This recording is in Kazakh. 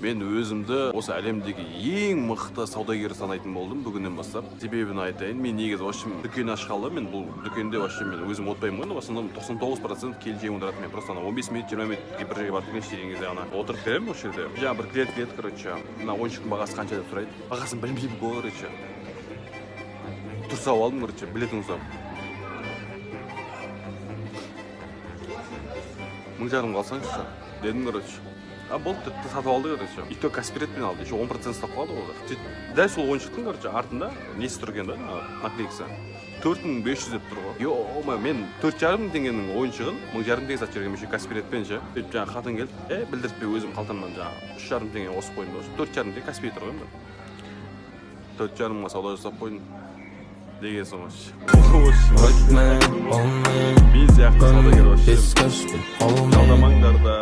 Мен өзімді осы әлемдегі ең мықты саудагер санайтын болдым бүгіннен бастап. Себебін айтайын, мен негізі вообще дүкен ашқалы, мен бұл дүкенде вообще мен өзім отпаймын ғой, в основном 99% келіншегім отырады. Мен просто 15 минут, 20 минутке бір жерге барып келген істеген кезде ана отырып беремін осы жерде. Жаңа бір клиент келеді, короче, мына ойыншықтың бағасы қанша деп сұрайды. Бағасын білмеймін ғой, короче. Тұрсап алдым, короче, білетін ұсам. 1000 қалсаңызшы, дедім, короче. А болды, сатып алды, короче. И то Каспиретпен алды, еще 10% ұстап қалды олар. Дәл сол ойыншықтың, короче, артында несі тұрген да, наклейкасы. 4500 деп тұр ғой. Йо-ма, мен 4,5 теңгенің ойыншығын 10,5 теңге сатып жүрген, еще Каспиретпен ше. Сөйтіп жаңа қатын келді, білдіртпей өзім қалтамнан жаңа 3,5 теңге қосып қойдым да. 4,5 теңге Каспий тұр ғой мен. 4,5-ға сауда жасап қойдым. Деген соң вообще. Мен сияқты саудагер вообще. Алдамаңдар да.